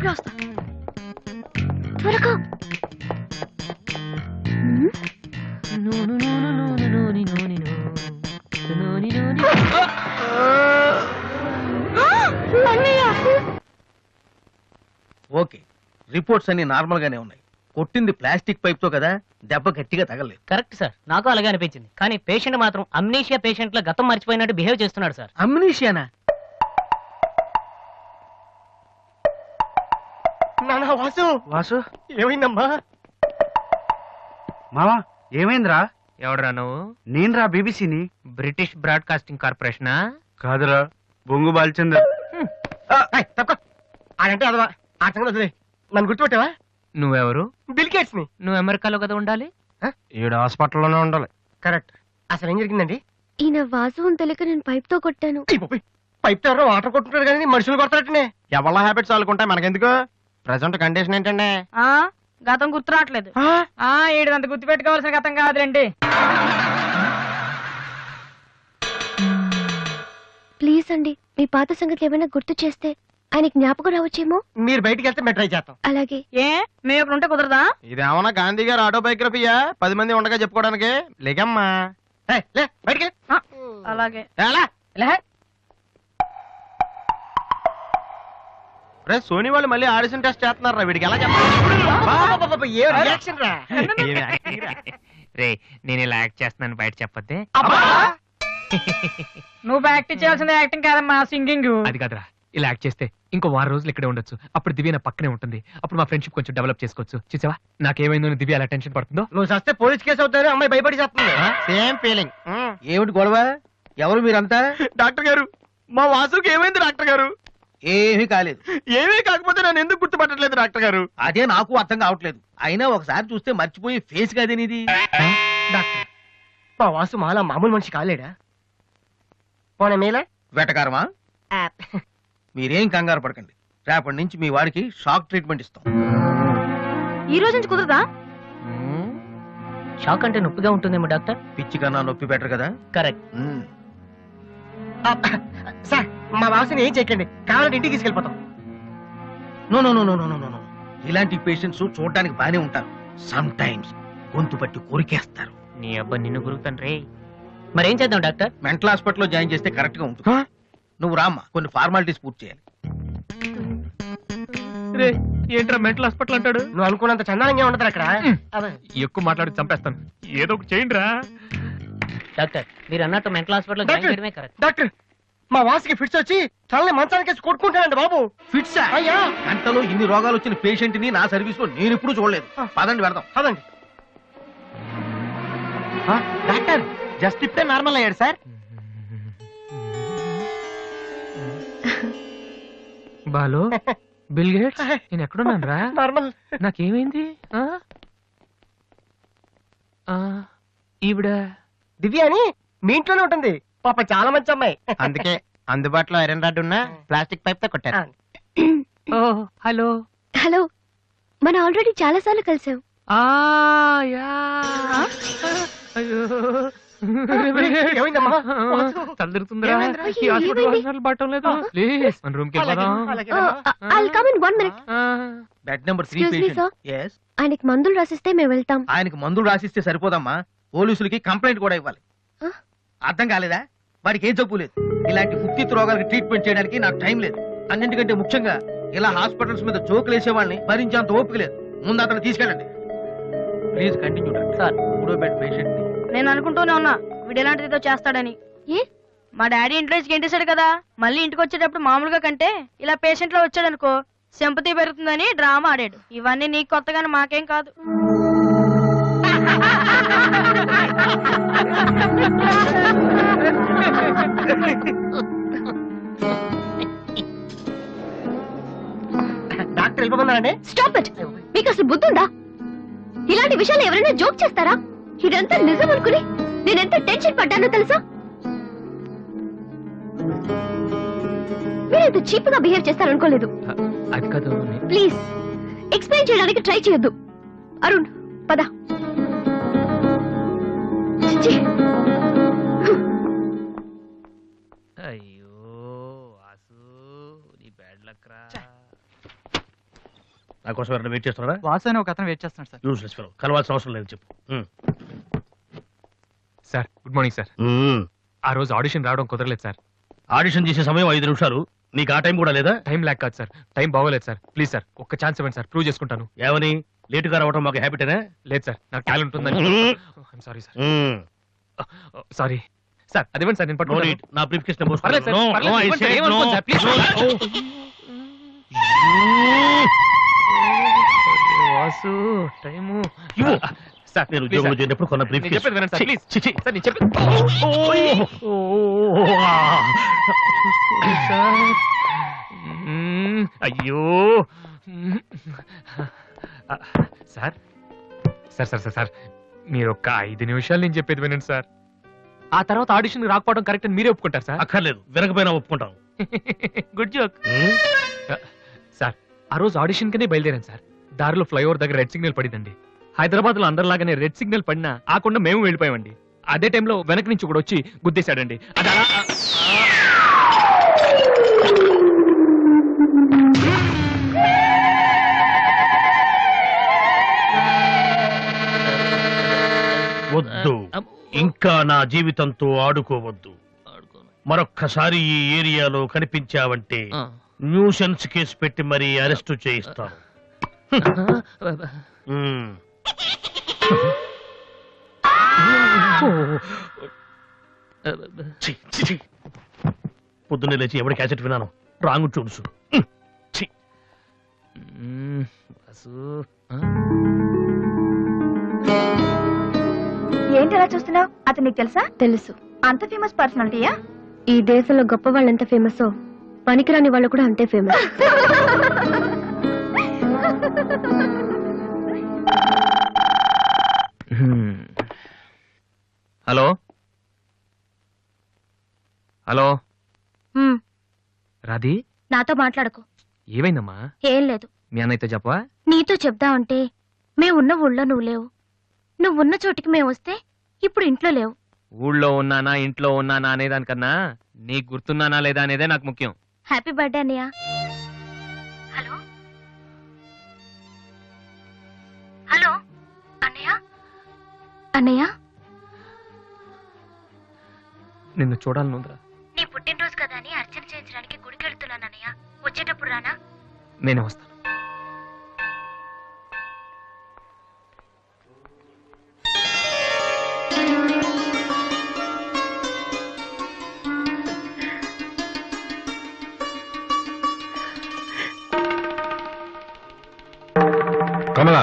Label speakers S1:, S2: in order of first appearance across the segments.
S1: ఇప్పుడు వస్తా త్వరగా.
S2: ఓకే, రిపోర్ట్స్ అన్ని నార్మల్ గానే ఉన్నాయి. కొట్టింది ప్లాస్టిక్ పైప్ తో కదా, దెబ్బ గట్టిగా తగలేదు.
S3: కరెక్ట్ సార్, నాకు అలాగే అనిపించింది. కానీ పేషెంట్ మాత్రం అమ్నీషియా పేషెంట్ లా గతం మర్చిపోయినట్టు బిహేవ్ చేస్తున్నాడు సార్.
S2: అమ్నీషియానా?
S4: వాసు
S5: వాసు,
S4: ఏమైందమ్మా?
S5: మావా ఏమైందిరా?
S6: ఎవడరా నువ్వు?
S5: నేనురా, బీబీసీని.
S6: British broadcasting కార్పొరేషనా?
S5: కాదురా, బొంగు బాల్చందర్.
S4: తక్కువ ఆడంటే అదవా ఆ సంగతి వదిలే. నన్ను గుర్తుపెట్టావా?
S6: నువ్వెవరు?
S4: బిల్ గేట్స్ ని.
S6: నువ్వు అమెరికాలో కదా ఉండాలి.
S5: ఈడ హాస్పిటల్లోనే ఉండాలి.
S4: కరెక్ట్. అసలు ఏం జరిగిందండి?
S1: ఈయన వాసు అని తెలియక నేను పైప్ తో కొట్టాను.
S4: పైప్ తో ఎవరో వాటర్ కొట్టుకుంటారు కానీ మనుషులు కొడతారటనే.
S5: ఎవరి హ్యాబిట్స్ వాళ్ళకుంటాయి, మనకెందుకు? ప్రెసెంట్ కండిషన్ ఏంటండి?
S7: గతం గుర్తు రావట్లేదు. ఏడంత గుర్తు పెట్టుకోవాల్సిన గతం కాదులేండి.
S1: ప్లీజ్ అండి, మీ పాత సంగతి ఏమైనా గుర్తు చేస్తే ఆయనకి జ్ఞాపకం రావచ్చేమో.
S4: మీరు బయటికి వెళ్తే మేము ట్రై చేస్తాం.
S1: అలాగే.
S7: ఏ మేము ఇక్కడ ఉంటే కుదరదా?
S5: ఇదేమన్నా గాంధీ గారు ఆటోబయోగ్రఫీయా? 10 మంది ఉండగా చెప్పుకోవడానికి? లేకమ్మా.
S4: లే బయటికి.
S7: అలాగే.
S5: రే, సోనీ వాళ్ళు మళ్ళీ ఆడిషన్ టెస్ట్ చేస్తున్నారా? వీడికి ఎలా చెప్పాలి?
S4: ఏ రియాక్షన్ రా?
S6: రే, నేను ఇలా యాక్ట్ చేస్తున్నాను బయట చెప్పొద్దే.
S7: నువ్వు యాక్టింగ్ చేయాల్సింది యాక్టింగ్ కాదమ్మా, సింగింగ్.
S6: అది కాదురా, ఇలా యాక్ట్ చేస్తే ఇంకో 6 రోజులు ఇక్కడే ఉండొచ్చు. అప్పుడు దివ్య నా పక్కనే ఉంటుంది. అప్పుడు మా ఫ్రెండ్షిప్ కొంచెం డెవలప్ చేసుకోవచ్చు. చూసావా నాకేమైందో దివ్య అలా టెన్షన్ పడుతుందో?
S4: నువ్వు చస్తే పోలీస్ కేసు అవుతారు. అమ్మాయి భయపడి చేస్తుంది.
S5: Same feeling.
S2: ఏమిటి గొడవ? ఎవరు మీరంతా?
S5: డాక్టర్ గారు, మా వాసుకి ఏమైంది డాక్టర్ గారు?
S2: ఏమీ కాలేదు.
S5: ఏమీ కాకపోతే నన్ను ఎందుకు గుర్తుపట్టట్లేదు డాక్టర్ గారు?
S2: అదే నాకు అర్థం కావట్లేదు. అయినా ఒకసారి చూస్తే మర్చిపోయి ఫేస్ కాదే నీది.
S4: డాక్టర్, మా వాసు మాలా మామూలు మనిషి కాలేడా? పోనీ మేలే
S2: వెటకారమా? మీరేం కంగారు పడకండి. రేపటి నుంచి మీ వాడికి షాక్ ట్రీట్మెంట్ ఇస్తాం.
S7: ఈ రోజు నుంచి కుదరదా?
S3: షాక్ అంటే నొప్పిగా ఉంటుందేమో డాక్టర్.
S2: పిచ్చి కన్నా నొప్పి బెటర్ కదా.
S3: కరెక్ట్.
S4: సార్, మా వాసుని ఏం చేయకండి, కావాలంటే ఇంటికి తీసుకెళ్ళిపోతాం.
S2: No no no no no no no. ఇలాంటి పేషెంట్స్ చూడడానికి బానే ఉంటారు. సమ్ టైమ్స్ గొంతు పట్టి కొరికేస్తారు.
S6: నీ అబ్బా నిన్ను గురుకుతాను రే.
S3: మరేం చేద్దాం డాక్టర్?
S2: మెంటల్ హాస్పిటల్లో జాయిన్ చేస్తే కరెక్ట్ గా ఉంటుంది. నువ్వు రామ్మా, కొన్ని ఫార్మాలిటీస్ పూర్తి చేయాలి.
S6: రే, ఏంట్రా మెంటల్ హాస్పిటల్ అంటాడు?
S4: నువ్వు అనుకున్నంత చందానంగా ఉండదు అక్కడ.
S6: ఎక్కువ మాట్లాడి చంపేస్తాను. ఏదో ఒకటి చేయండి రా.
S3: డాక్టర్, మీరు అన్నట్టు మెంటల్ హాస్పిటల్ జాయిన్ చేయడమే కరెక్ట్.
S4: డాక్టర్, మా వాసుకి ఫిట్స్ వచ్చి తలని మంచానికి కొట్టుకుంటానండి బాబు.
S2: ఫిట్స్
S4: అయ్యా,
S2: గంటలో ఇన్ని రోగాలు వచ్చిన పేషెంట్ ని నా సర్వీస్ లో నేను ఇప్పుడు చూడలేదు. పదండి వెళదాం.
S4: అదండి.
S5: డాక్టర్, జస్ట్ ఇప్పుడే నార్మల్ అయ్యాడు సార్.
S6: బాలు, బిల్ గేట్స్, నేను ఎక్కడున్నాను రా?
S4: నార్మల్.
S6: నాకేమైంది? ఈవిడ
S4: దివ్య అని మీ ఇంట్లోనే ఉంటుంది. పాప చాలా మంచి అమ్మాయి.
S5: అందుకే అందుబాటులో ఐరన్ రాడ్ ఉన్న ప్లాస్టిక్ పైప్ తో కొట్టారు.
S6: ఓ హలో.
S1: హలో, మనం ఆల్రెడీ చాలా సార్లు కలిసాం.
S4: ఏమైందమ్మా?
S6: తలదిరుతుందిరా.
S1: అయ్యో,
S6: ఈ హాస్పిటల్
S1: ఏమైంది?
S6: వాసనలు పట్టడం లేదు. ప్లీజ్ మన రూమ్ కి వెళ్దాం.
S1: I'll come in 1 minute.
S2: Bed number 3
S1: Excuse me, sir.
S2: Patient. yes.
S1: ఆయనకి మందులు రాసిస్తే మేము వెళ్తాం.
S2: ఆయనకి మందులు రాసిస్తే సరిపోదమ్మా, పోలీసులకి కంప్లైంట్ కూడా ఇవ్వాలి. అర్థం కాలేదా? వాడికి ఏం జబ్బు లేదు. ఇలాంటి ఉత్తిత్ రోగాలకి ట్రీట్మెంట్ చేయడానికి నాకు టైం లేదు. అన్నింటికంటే ముఖ్యంగా ఇలా హాస్పిటల్స్ మీద జోకులు వేసే వాళ్ళని భరించేంత ఓపిక లేదు. ముందు అతను తీసుకెళ్ళండి. Please continue doctor.
S3: సార్,
S2: 3వ బెడ్ పేషెంట్.
S7: నేను అనుకుంటూనే ఉన్నా వీడు ఎలాంటిది ఏదో చేస్తాడని.
S1: ఏ?
S7: మా డాడీ ఇంట్లో గెంటేశాడు కదా, మళ్ళీ ఇంటికి వచ్చేటప్పుడు మామూలుగా కంటే ఇలా పేషెంట్ లో వచ్చాడు అనుకో సింపతి పెరుగుతుందని డ్రామా ఆడాడు. ఇవన్నీ నీకు కొత్తగానే మాకేం కాదు.
S4: డాక్టర్ వెళ్ళిపోతున్నారండి.
S1: Stop it. మీకు అసలు బుద్ధి ఉందా? ఇలాంటి విషయాలు ఎవరైనా జోక్ చేస్తారా? ఇదంతా నిజం అనుకుని నేనెంత టెన్షన్ పడ్డానో తెలుసా? మీరెంత చీప్ గా బిహేవ్ చేస్తారనుకోలేదు.
S6: అది కాదు.
S1: ప్లీజ్ ఎక్స్ప్లెయిన్ చేయడానికి ట్రై చేయొద్దు. అరుణ్, పద. చిచ్చి.
S6: అయ్యో వాసు, నీ బ్యాడ్ లక్ రా.
S8: నా కోసం ఎవరైనా వెయిట్ చేస్తున్నారా?
S9: వాసు అని ఒక అతను వెయిట్ చేస్తున్నాడు సార్.
S8: యూస్లెస్ ఫెలో, కలవాల్సిన అవసరం లేదు చెప్పు.
S6: Sir good morning sir. ఆ రోజు ఆడిషన్ రావడం కుదరలేదు సార్.
S8: ఆడిషన్ చేసే సమయం 5 నిమిషాలు, నీకు ఆ టైం కూడా లేదా?
S6: టైం ల్యాక్ కాదు సార్, టైం బాగోలేదు సార్. ప్లీజ్ సార్ ఒక్క ఛాన్స్ ఇవ్వండి సార్, ప్రూవ్ చేసుకుంటాను.
S8: ఏమని లేటుగా రావడం మాకు హ్యాబిటేనా?
S6: లేదు సార్, నాకు టాలెంట్ ఉందని. Sorry sir, sorry sir. అదివ్వండి సార్, నేను
S8: No
S6: పట్టుకుంటాను.
S8: need. నా బ్రీఫ్ కేస్
S6: పర్లేదు సార్, పర్లేదు, ఇవ్వండి సార్, ఏమనుకోండి sir, please. Vasu time sir,
S8: నేను
S6: ప్లీజ్
S8: ఉద్యోగంలో
S6: సార్.
S8: చేరినప్పుడు కొన్న బ్రీఫ్
S6: నేను చెప్పేది వినండి సార్, ప్లీజ్. సార్ నేను చెప్పేది సార్. అయ్యో sir sir sir sir sir మీరు ఒక్క 5 నిమిషాలు నేను చెప్పేది వినండి సార్. ఆ తర్వాత ఆడిషన్ రాకపోవడం కరెక్ట్ అని మీరే ఒప్పుకుంటారు సార్.
S8: అక్కర్లేదు, వినకపోయినా ఒప్పుకుంటాం.
S6: Good joke sir. ఆ రోజు ఆడిషన్ కనే బయలుదేరాను సార్. దారిలో ఫ్లైఓవర్ దగ్గర రెడ్ సిగ్నల్ పడిందండి. హైదరాబాద్ లో అందరిలాగానే రెడ్ సిగ్నల్ పడినా ఆకుండా మేము వెళ్ళిపోయామండి. అదే టైంలో వెనక నుంచి కూడా వచ్చి గుద్దేశాడండి. అది అలా
S8: వద్దు, ఇంకా నా జీవితంతో ఆడుకోవద్దు. మరొక్కసారి ఈ ఏరియాలో కనిపించావంటే న్యూసెన్స్ కేసు పెట్టి మరీ అరెస్టు చేయిస్తాను. పొద్దున్నే లేచి ఎవరి క్యాసెట్ విన్నాను, రాంగ్ చూడుసు.
S1: ఏంటి అలా చూస్తున్నావు? అతను నీకు తెలుసా? తెలుసు. అంత ఫేమస్ పర్సనాలిటీయా? ఈ దేశంలో గొప్ప వాళ్ళు ఎంత ఫేమస్, పనికిరాని వాళ్ళు కూడా అంతే ఫేమస్.
S6: హలో హలో రాధి,
S1: నాతో మాట్లాడకు.
S6: ఏమైందమ్మా?
S1: ఏం లేదు.
S6: మీ అన్నయ్యతో చెప్పవా?
S1: నీతో చెప్దామంటే మేమున్న ఊళ్ళో నువ్వు లేవు, నువ్వున్న చోటికి మేము వస్తే ఇప్పుడు ఇంట్లో లేవు.
S6: ఊళ్ళో ఉన్నానా ఇంట్లో ఉన్నానా అనేదానికన్నా నీకు గుర్తున్నానా లేదా అనేదే నాకు ముఖ్యం.
S1: హ్యాపీ బర్త్డే అన్నయ్య. హలో హలో అన్నయ్య. అన్నయ్య
S6: నిన్ను చూడాలనుందిరా.
S1: నీ పుట్టినరోజు కదా అని అర్చన చేయించడానికి గుడికి వెళ్తున్నాను అన్నయ్య. వచ్చేటప్పుడు రానా?
S6: నేనే వస్తాను.
S10: కమలా,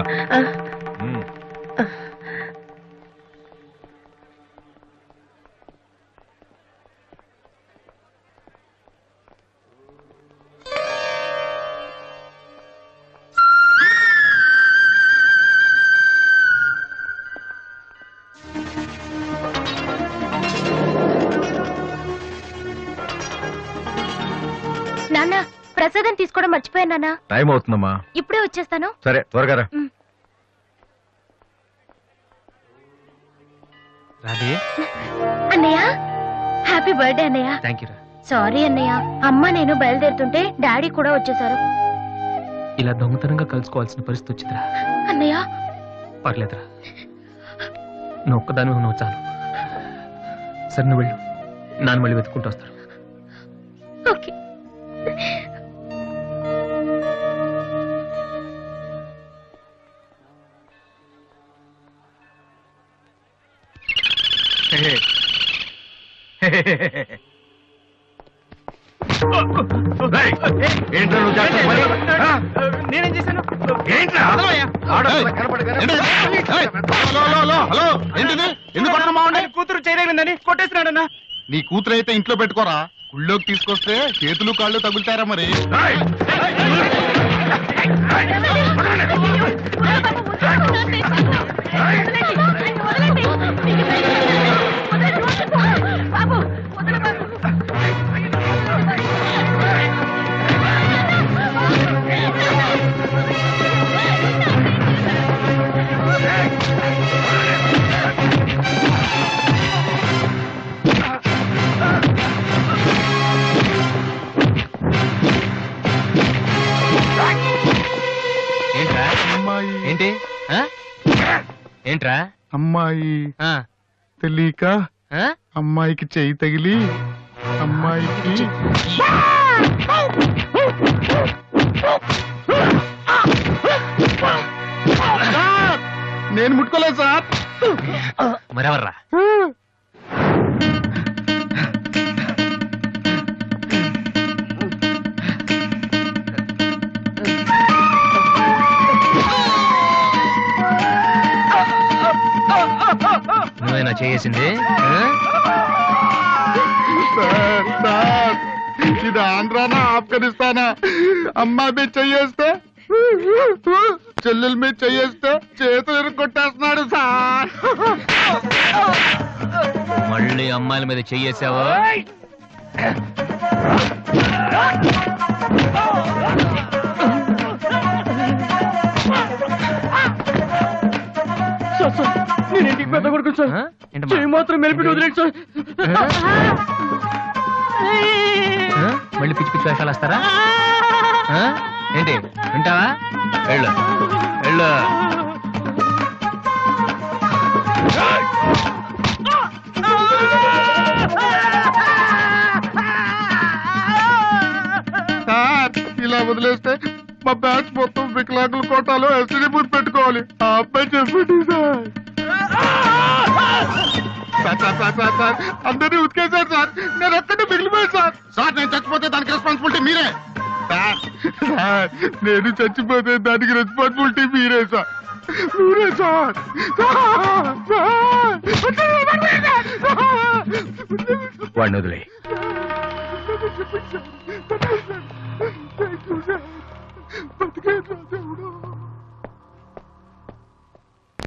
S1: నాన్న, ప్రసాదం తీసుకోవడం మర్చిపోయాను నాన్న.
S10: టైం అవుతుందమ్మా.
S1: ఇప్పుడే వచ్చేస్తాను.
S10: సరే త్వరగా రా.
S6: రాధే,
S1: అన్నయ్య హ్యాపీ బర్త్డే అన్నయ్య.
S6: థ్యాంక్ యూ రా.
S1: సారీ అన్నయ్య, అమ్మ నేను బయలుదేరుతుంటే డాడీ కూడా వచ్చేసారు.
S6: ఇలా దొంగతనంగా కలుసుకోవాల్సిన పరిస్థితి వచ్చిందిరా.
S1: అన్నయ్య
S6: పర్లేదురా, నువ్వు ఒక్కదాని నువ్వు చాలు. సరే నువ్వు వెళ్ళు, నాన్న మళ్ళీ వెతుక్కుంటూ వస్తారు.
S1: ఓకే.
S5: నేనేం చేశాను? కూతురు చేయలేదండి, కొట్టేసినాడన్నా.
S10: నీ కూతురు అయితే ఇంట్లో పెట్టుకోరా, గుళ్ళోకి తీసుకొస్తే చేతులు కాళ్ళు తగులుతారా మరి.
S6: ఏంట్రా
S10: అమ్మాయి
S6: ఏంటి ఆ? ఏంట్రా
S10: అమ్మాయి
S6: ఆ,
S10: తెలియక
S6: ఆ?
S10: అమ్మాయికి చెయ్యి తగిలి అమ్మాయికి సార్, నేను ముట్టుకోలేదు సార్.
S6: మరెవర్రా నువ్వేనా చేసింది
S10: సార్ సార్ ఇది ఆంధ్రానా ఆఫ్ఘనిస్తానా అమ్మాయి మీద చెయ్యేస్తే చెల్లెల మీద చెయ్యేస్తే చేతులు ఇరుక్కొట్టేస్తున్నాడు సార్.
S6: మళ్ళీ అమ్మాయిల మీద చెయ్యేసావా
S4: నేను ఇంటికి పెద్ద కొడుకు సార్.
S6: ఆ? ఏంటమ్మా?
S4: చెయ్యి మాత్రం మెలిపి వదిలేండి సార్.
S6: ఆ? మళ్ళీ పిచ్చి పిచ్చి వేషాలు వస్తారా ఆ? ఏంటి వింటావా వెళ్ళు వెళ్ళు
S10: సార్ ఇలా వదిలేస్తే మా బ్యాచ్ మొత్తం వికలాంగుల కోటాలో ఎస్టీడీ బూత్ పెట్టుకోవాలి. ఆ అబ్బాయి చెప్పండి సార్. సార్ అందరినీ ఉతికేశారు సార్. నేను ఒక్కడే మిగిలిపోయాను సార్. సార్ నేను చచ్చిపోతే దానికి రెస్పాన్సిబిలిటీ మీరే సార్. సార్ నేను చచ్చిపోతే దానికి రెస్పాన్సిబిలిటీ మీరే సార్. మీరే సార్.
S6: వాడిని వదిలే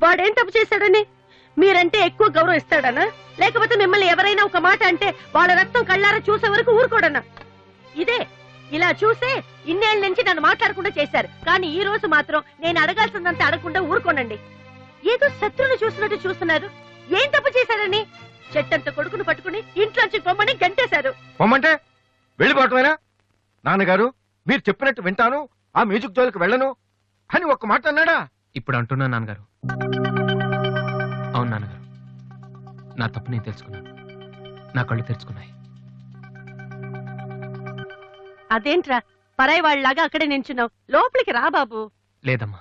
S9: వాడేం తప్పు చేశాడని మీరంటే ఎక్కువ గౌరవం ఇస్తాడనా, లేకపోతే మిమ్మల్ని ఎవరైనా ఒక మాట అంటే వాళ్ళ రక్తం కళ్ళారా చూసే వరకు ఊరుకోడన్నా? ఇదే ఇలా చూసే ఇన్నేళ్ల నుంచి నన్ను మాట్లాడకుండా చేశారు. కానీ ఈ రోజు మాత్రం నేను అడగాల్సిందంత అడగకుండా ఊరుకోనండి. ఏదో శత్రువుని చూసినట్టు చూస్తున్నారు. ఏం తప్పు చేశారని చెట్టంత కొడుకును పట్టుకుని ఇంట్లోంచి పొమ్మని గంటేశారు.
S2: పొమ్మంటే వెళ్ళిపోవటమేనా? నాన్నగారు మీరు చెప్పినట్టు వింటాను, ఆ మ్యూజిక్ జోలికి వెళ్ళను అని ఒక్క మాట అన్నాడా?
S6: ఇప్పుడు అంటున్నా నాన్నగారు. అవును నాన్నగారు, నా తప్పు నేను తెలుసుకున్నాను. నా కళ్ళు తెరుచుకున్నాయి.
S9: అదేంట్రా పరాయి వాళ్ళలాగా అక్కడే నించున్నావు? లోపలికి రా బాబు.
S6: లేదమ్మా,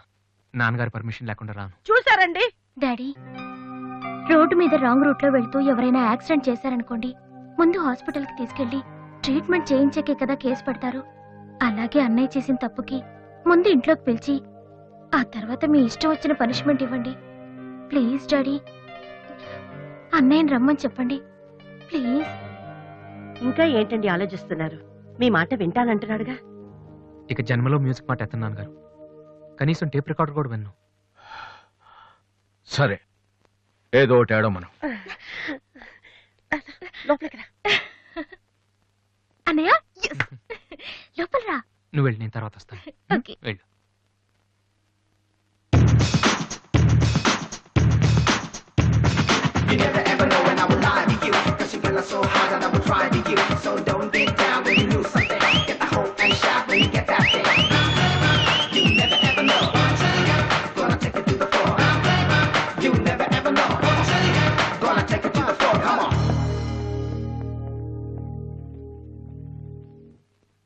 S6: నాన్నగారి పర్మిషన్ లేకుండా రాను.
S9: చూసారండి
S1: డాడీ, రోడ్డు మీద రాంగ్ రూట్ లో వెళ్తూ ఎవరైనా యాక్సిడెంట్ చేశారనుకోండి, ముందు హాస్పిటల్ కి తీసుకెళ్లి ట్రీట్మెంట్ చేయించాకే కదా కేసు పెడతారు. అలాగే అన్నయ్య చేసిన తప్పుకి ముందు ఇంట్లోకి పిలిచి ఆ తర్వాత మీ ఇష్టం వచ్చిన పనిష్మెంట్ ఇవ్వండి. ప్లీజ్ డాడీ, అన్నయ్యని రమ్మని చెప్పండి ప్లీజ్.
S9: ఇంకా ఏంటండి ఆలోచిస్తున్నారు? మీ మాట వింటానంటున్నాడుగా.
S6: ఇక జన్మలో మ్యూజిక్ మాట ఎత్తను నాన్నగారు. కనీసం టేప్ రికార్డర్ కూడా విన్ను.
S2: సరే ఏదో ఒకటి ఆడో మనం.
S9: లోపలికి రా.
S1: అన్నయ్య లోపల రా.
S6: నువ్వు వెళ్ళి నేను తర్వాత వస్తాను.
S1: ఓకే.
S6: వెళ్ళు.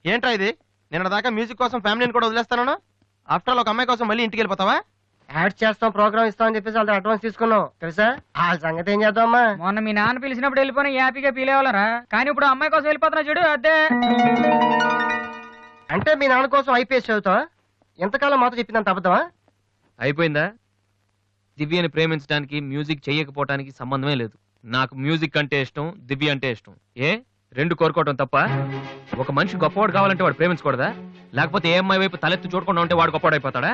S5: ఏంట్రా ఇది? నిన్న దాకా మ్యూజిక్ కోసం ఫ్యామిలీని కూడా వదిలేస్తాను. ఆఫ్టర్ ఆల్ ఒక అమ్మాయి కోసం మళ్ళీ ఇంటికి వెళ్ళిపోతావా?
S4: యాడ్ చేస్తాం, ప్రోగ్రామ్ ఇస్తాం అని చెప్పేసి వాళ్ళ అడ్వాన్స్ తీసుకున్నాం తెలుసా. ఆ సంగతి ఏం చేద్దామా?
S3: మొన్న మీ నాన్న పిలిచినప్పుడు వెళ్ళిపోయిన హ్యాపీగా ఫీల్ అవ్వాలరా, కానీ ఇప్పుడు అమ్మాయి కోసం వెళ్ళిపోతున్నా చూడు అదే.
S4: అంటే మీ నాన్న కోసం ఐపీఎస్ చదువుతావా? ఎంతకాలం మాతో చెప్పిందంత అబద్ధమా?
S6: అయిపోయిందా? దివ్యని ప్రేమించడానికి మ్యూజిక్ చెయ్యకపోవటానికి సంబంధమే లేదు. నాకు మ్యూజిక్ అంటే ఇష్టం, దివ్య అంటే ఇష్టం. ఏ రెండు కోరుకోవటం తప్ప? ఒక మనిషి గొప్పవాడు కావాలంటే వాడు ప్రేమించకూడదా? లేకపోతే ఏ అమ్మాయి వైపు తలెత్తి చూడకుండా ఉంటే వాడు గొప్పవాడు అయిపోతాడా?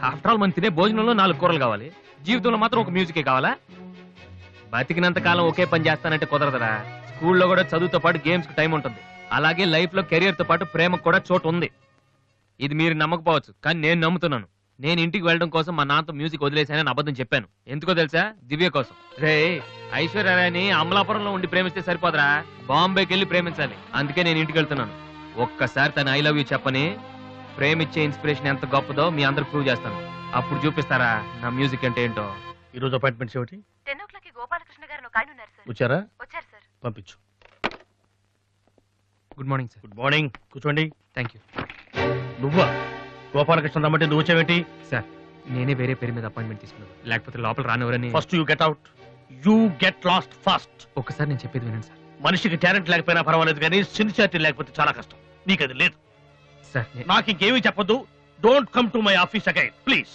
S6: ఆఫ్టర్ ఆల్ మనం తినే భోజనంలో 4 కూరలు కావాలి, జీవితంలో మాత్రం ఒక మ్యూజికే కావాలా? బతికినంత కాలం ఒకే పని చేస్తానంటే కుదరదరా. స్కూల్లో కూడా చదువుతో పాటు గేమ్స్ కి టైం ఉంటుంది. అలాగే లైఫ్ లో కెరియర్ తో పాటు ప్రేమకు కూడా చోటు ఉంది. ఇది మీరు నమ్మకపోవచ్చు, కానీ నేను నమ్ముతున్నాను. నేను ఇంటికి వెళ్ళడం కోసం మా నాన్నతో మ్యూజిక్ వదిలేసానని అబద్ధం చెప్పాను. ఎందుకో తెలుసా? దివ్య కోసం. రే ఐశ్వర్యరాయని అమలాపురంలో ఉండి ప్రేమిస్తే సరిపోదరా, బాంబేకి వెళ్ళి ప్రేమించాలి. అందుకే నేను ఇంటికి వెళ్తున్నాను. ఒక్కసారి తన ఐ లవ్ యూ చెప్పని ప్రేమిచ్చే ఇన్స్పిరేషన్ ఎంత గొప్పదో మీ అందరు ప్రూవ్ చేస్తాను. అప్పుడు చూపిస్తారా నా మ్యూజిక్ అంటే ఏంటో.
S8: ఈ రోజు అపాయింట్మెంట్స్ ఏమిటి?
S9: 10 o'clock గోపాలకృష్ణ గారు ఒక ఆయన ఉన్నారు సార్.
S8: వచ్చారా?
S9: వచ్చారు సార్.
S8: పంపించు.
S6: Good morning sir.
S8: Good morning. కూర్చోండి.
S6: థ్యాంక్ యూ
S8: నువ్వా? గోపాలకృష్ణ రమ్మంటే నువ్వు వచ్చావేంటి?
S6: సార్. నేనే వేరే పేరు మీద అపాయింట్మెంట్ తీసుకున్నాను, లేకపోతే లోపల రానివరని.
S8: First you get out. You get lost fast.
S6: ఒక్కసారి నేను చెప్పేది వినండి సార్.
S8: మనిషికి టాలెంట్ లేకపోయినా పర్వాలేదు, కానీ సిన్సియారిటీ లేకపోతే చాలా కష్టం. నీకు అది లేదు.
S6: సార్
S8: నాకు ఇంకేమీ చెప్పొద్దు. Don't come to my office again please.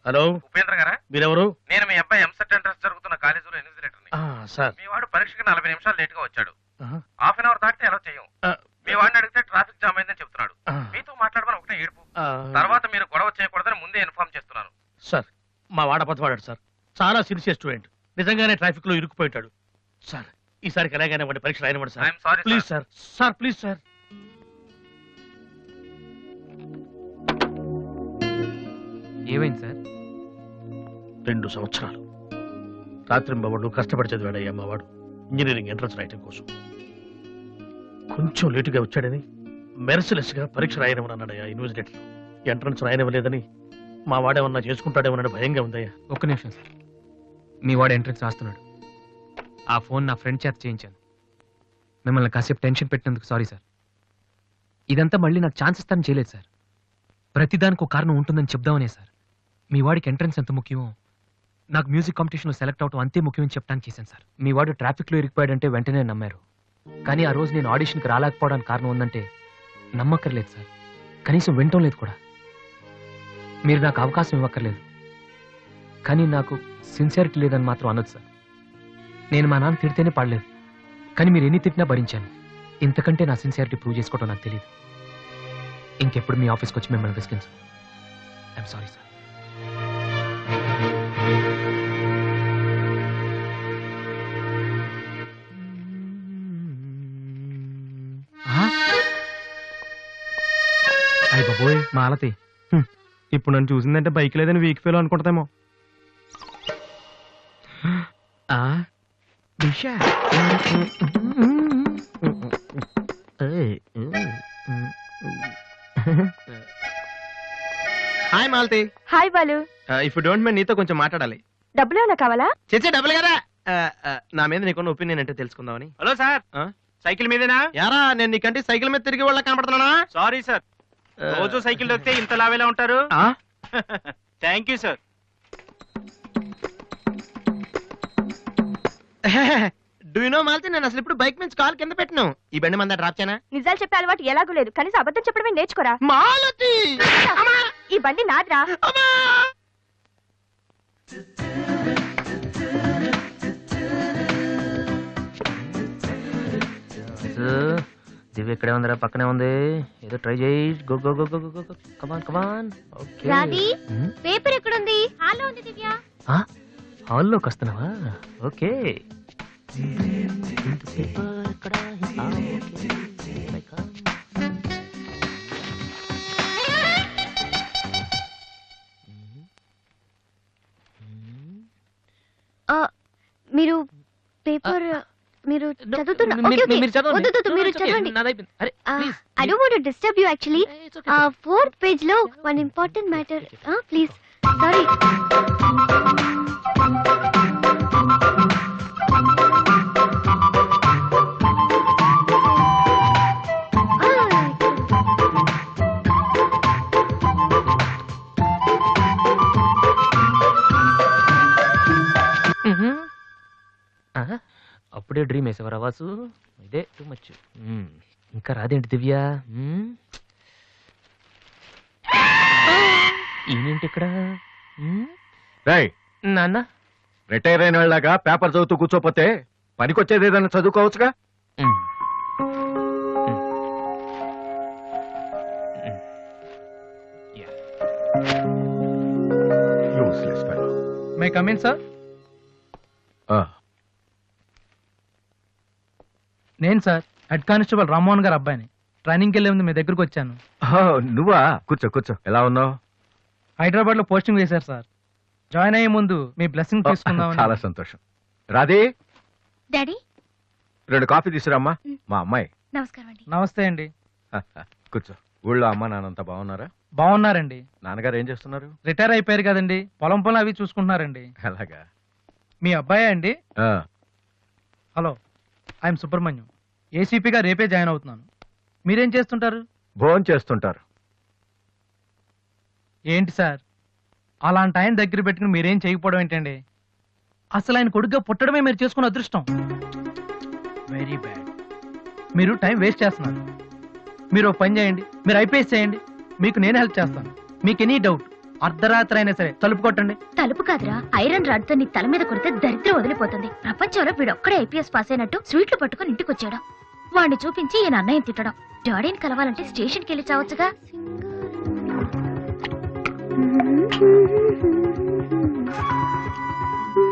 S8: Hello
S2: Upendra గారా?
S8: మీరెవరు?
S2: నేను మీ అబ్బాయి ఎంసెట్ ఎంట్రన్స్ జరుగుతున్న కాలేజీలో ఇన్విజిలేటర్ని.
S8: సార్.
S2: మీ వాడు పరీక్షకి 40 నిమిషాలు లేట్ గా వచ్చాడు.
S8: ఆహా.
S2: హాఫ్ అన్ అవర్ దాటితే ఎలా చేయం. మీ వాడిని అడిగితే ట్రాఫిక్ జామ్ అయిందని చెప్తున్నాడు.
S8: ఆ.
S2: మీతో మాట్లాడమని ఒకటే ఏడుపు. తర్వాత మీరు గొడవ చేయకూడదని ముందే ఇన్ఫార్మ్ చేస్తున్నాను.
S8: సార్, మా వాడ అబద్ధమాడాడు సార్. చాలా సిన్సియర్ స్టూడెంట్. నిజంగానే ట్రాఫిక్ లో ఇరుక్కుపోయాడు సార్. ఈసారికి ఎలాగైనా వాడి పరీక్ష రాయనివ్వండి sir.
S2: I'm sorry
S8: please sir. Sir please sir.
S6: ఏమైంది సార్?
S8: 2 సంవత్సరాలు రాత్రింబవళ్ళు కష్టపడి చదివాడయ్యా మా వాడు ఇంజనీరింగ్ ఎంట్రన్స్ రాయటం కోసం. కొంచెం లేటుగా వచ్చాడని మెర్సిలెస్ గా పరీక్ష రాయనివ్వనన్నాడయ్యా ఇన్విజిలేటర్. ఎంట్రన్స్ రాయనివ్వలేదని మా వాడేమన్నా చేసుకుంటాడేమోనని భయంగా ఉందయ్యా.
S6: ఒక్క నిమిషం సార్. మీ వాడు ఎంట్రన్స్ రాస్తున్నాడు. ఆ ఫోన్ నా ఫ్రెండ్ చేత చేయించాను. మిమ్మల్ని కాసేపు టెన్షన్ పెట్టినందుకు సారీ సార్. ఇదంతా మళ్ళీ నాకు ఛాన్స్ ఇస్తానని చేయలేదు సార్. ప్రతిదానికి ఒక కారణం ఉంటుందని చెప్దామనే సార్. మీ వాడికి ఎంట్రన్స్ ఎంత ముఖ్యమో నాకు మ్యూజిక్ కాంపిటీషన్లో సెలెక్ట్ అవడం అంతే ముఖ్యమని చెప్పడానికి చేశాను సార్. మీ వాడు ట్రాఫిక్లో ఇరికిపోయాడంటే వెంటనే నమ్మారు. కానీ ఆ రోజు నేను ఆడిషన్కి రాలేకపోవడానికి కారణం ఉందంటే నమ్మక్కర్లేదు సార్. కనీసం వినటం లేదు కూడా. మీరు నాకు అవకాశం ఇవ్వక్కర్లేదు, కానీ నాకు సిన్సియారిటీ లేదని మాత్రం అనొచ్చు సార్. నేను మా నాన్న తిడితేనే పాడలేదు, కానీ మీరు ఎన్ని తిట్టినా భరించాను. ఇంతకంటే నా సిన్సియారిటీ ప్రూవ్ చేసుకోవడం నాకు తెలియదు. ఇంకెప్పుడు మీ ఆఫీస్కి వచ్చి మిమ్మల్ని విసిగించు. I'm sorry sir. అయ్య బాబోయ్ మాలతి, ఇప్పుడు నన్ను చూసిందంటే బైక్ లేదని వీక్ ఫీల్ అనుకుంటామేమో.
S5: Hi Malathi.
S9: Hi Balu.
S5: If you don't mind నీతో కొంచెం మాట్లాడాలి.
S9: డబ్బులు ఏమైనా కావాలా?
S5: చేసే డబ్బులు కదా. నా మీద నీకున్న ఒపీనియన్ అంటే తెలుసుకుందామని.
S4: హలో సార్, సైకిల్ మీదేనా?
S5: యారా నేను నీకంటే సైకిల్ మీద తిరిగి వాళ్ళ కనపడుతున్నానా?
S4: సారీ సార్, రోజు సైకిల్ దొరికితే ఇంత లావేలా ఉంటారు. Thank you sir.
S5: Do you know Malathi, నేను అసలు ఇప్పుడు బైక్ నుంచి కాల్ కింద పెట్టినాను. ఈ బండి మంద డ్రాప్ చేయనా?
S9: నిజాలు చెప్పే అలవాటు ఎలాగూ లేదు, కనీసం అబద్ధం చెప్పడమే నేర్చుకోరా.
S5: మాలతి
S9: ఈ బండి నాదిరా.
S3: దివ్య ఇక్కడే ఉందిరా, పక్కనే ఉంది. ఏదో ట్రై చేయి. Go go go go go go. Come on come on. Okay.
S1: Radhi, paper ఎక్కడుంది? హాల్లో ఉంది దివ్య.
S3: హాల్లోకి వస్తున్నావా? ఓకే. పేపర్ ఎక్కడ?
S1: మీరు పేపర్ మీరు చదువుతున్నా? మీరు చదవండి. I don't want to disturb you actually. 4th page లో one important matter. Please. Sorry.
S3: అప్పుడే డ్రీమ్ వేసేవారా వాసు? ఇదే టూ మచ్. ఇంకా రాదేంటి దివ్య? ఈయనేంటి ఇక్కడ? నాన్న,
S10: రిటైర్ అయిన వాళ్ళగా పేపర్ చదువుతూ కూర్చోపోతే పనికొచ్చేది ఏదైనా చదువుకోవచ్చుగా.
S2: May come in sir? నేను sir head constable Rammohan garu అబ్బాయిని. ట్రైనింగ్కి వెళ్ళే ముందు మీ దగ్గరకు వచ్చాను.
S10: నువ్వా? కూర్చో కూర్చో. ఎలా ఉన్నావు?
S2: హైదరాబాద్ లో పోస్టింగ్ వేశారు సార్. జాయిన్ అయ్యే ముందు మీ బ్లెస్సింగ్ తీసుకుందాం.
S10: చాలా సంతోషం. రాధే,
S1: డాడీ
S10: 2 కాఫీ తీసుకురామ్మా. మా అమ్మాయి.
S1: నమస్కారం అండి.
S2: నమస్తే అండి.
S11: కూర్చో. ఊళ్ళో అమ్మ నాన్నంతా బాగున్నారా?
S4: బాగున్నారండి.
S11: నాన్నగారు ఏం చేస్తున్నారు?
S4: రిటైర్ అయిపోయారు కదండి, పొలం పొలం అవి చూసుకుంటున్నారండి.
S11: అలాగా.
S4: మీ అబ్బాయే అండి?
S11: ఆ,
S4: హలో, ఐఎమ్ సుబ్రహ్మణ్యం. ఏసీపీగా రేపే జాయిన్ అవుతున్నాను. మీరేం చేస్తుంటారు?
S11: భోజనం చేస్తుంటారు.
S4: ఏంటి సార్, అలాంటి ఆయన దగ్గర పెట్టుకుని మీరేం చేయకపోవడం ఏంటండి? అసలు ఆయన కొడుగ్గా పుట్టడమే మీరు చేసుకున్న అదృష్టం. Very bad. మీరు టైం వేస్ట్ చేస్తున్నారు. మీరు ఒక పని చేయండి, మీరు ఐపీఎస్ చేయండి, మీకు నేను హెల్ప్ చేస్తాను. మీకు ఎనీ డౌట్ అర్ధరాత్రి అయినా సరే తలుపు కొట్టండి.
S1: తలుపు కాదురా, ఐరన్ రాడ్ తో నీ తల మీద కొడితే దరిద్రం వదిలిపోతుంది. ప్రపంచంలో వీడొక్కడే ఐపీఎస్ పాస్ అయినట్టు స్వీట్లు పట్టుకుని ఇంటికి వచ్చాడు. వాడిని చూపించి ఈయన అన్నయ్య తిట్టడం. డాడీని కలవాలంటే స్టేషన్కి వెళ్ళి చావచ్చుగా.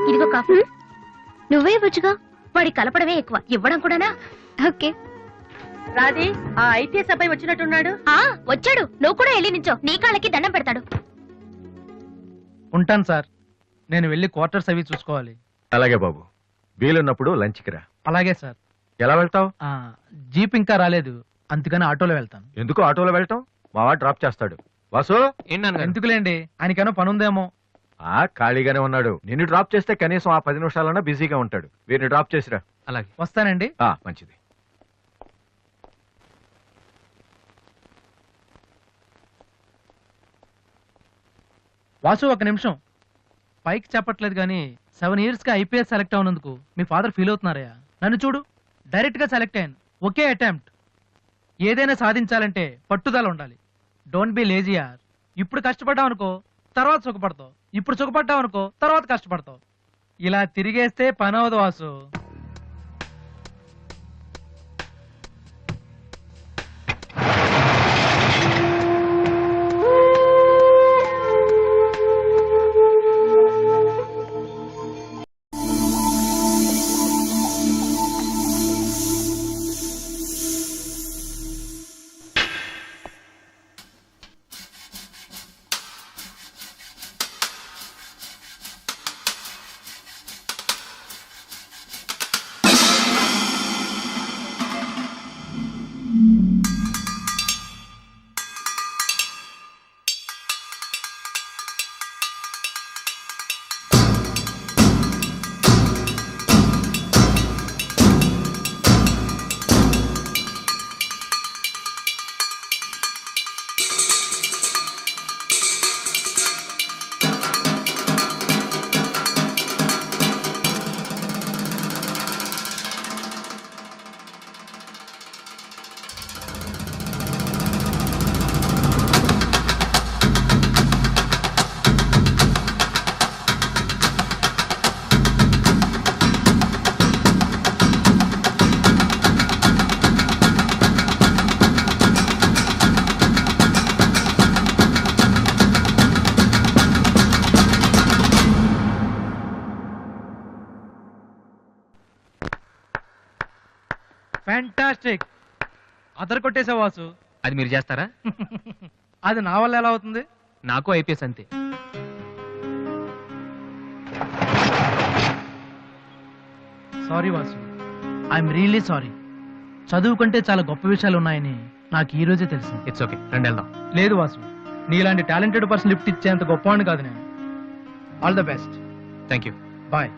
S1: ఇదిగో కాఫీ. నువ్వే ఇవ్వచ్చుగా. వాడి కలపడమే ఎక్కువ, ఇవ్వడం కూడానా? ఓకే.
S9: రాజీ, ఆ ఐపీఎస్ అబ్బాయి వచ్చినట్టున్నాడు.
S1: వచ్చాడు. నువ్వు కూడా వెళ్ళి నించో, నీ కాళ్ళకి దండం పెడతాడు.
S4: ఉంటాను సార్, నేను వెళ్ళి క్వార్టర్స్ అవి చూసుకోవాలి.
S11: అలాగే బాబు, వీలున్నప్పుడు లంచ్కి రా.
S4: అలాగే సార్.
S11: ఎలా వెళ్తావు?
S4: జీప్ ఇంకా రాలేదు, అందుకని ఆటోలో వెళ్తాను.
S11: ఎందుకు ఆటోలో వెళ్తాం? మావాడు డ్రాప్ చేస్తాడు. వాసు,
S4: ఎందుకులేండి, ఆయనకేమో పనుందేమో.
S11: ఖాళీగానే ఉన్నాడు. నిన్ను డ్రాప్ చేస్తే కనీసం ఆ 10 నిమిషాలన్నా బిజీగా ఉంటాడు. వీరిని డ్రాప్ చేసిరా.
S6: అలాగే.
S4: వస్తానండి.
S11: మంచిది.
S4: వాసు, ఒక నిమిషం. పైకి చెప్పట్లేదు కానీ 7 years గా ఐపీఎస్ సెలెక్ట్ అవునందుకు మీ ఫాదర్ ఫీల్ అవుతున్నారయ్యా. నన్ను చూడు, డైరెక్ట్ గా సెలెక్ట్ అయ్యాను. ఒకే అటెంప్ట్. ఏదైనా సాధించాలంటే పట్టుదల ఉండాలి. డోంట్ బి లేజీ యార్. ఇప్పుడు కష్టపడ్డావు అనుకో, తర్వాత సుఖపడతావు. ఇప్పుడు సుఖపడ్డావు అనుకో, తర్వాత కష్టపడతావు. ఇలా తిరిగేస్తే పని అవదు వాసు. ఫ్యాంటాస్టిక్. అదర్ కొట్టేసా వాసు.
S6: అది మీరు చేస్తారా?
S4: అది నా వల్ల ఎలా అవుతుంది?
S6: నాకు ఐపీఎస్ అంతే.
S4: Sorry Vasu, I'm really sorry. చదువు కంటే చాలా గొప్ప విషయాలు ఉన్నాయని నాకు ఈ రోజే తెలిసింది.
S6: ఇట్స్ ఓకే, రండి వెళ్దాం.
S4: లేదు వాసు, నీలాంటి టాలెంటెడ్ పర్సన్ లిఫ్ట్ ఇచ్చేంత గొప్పవాడిని కాదు నేను. All the best.
S6: Thank you.
S4: Bye.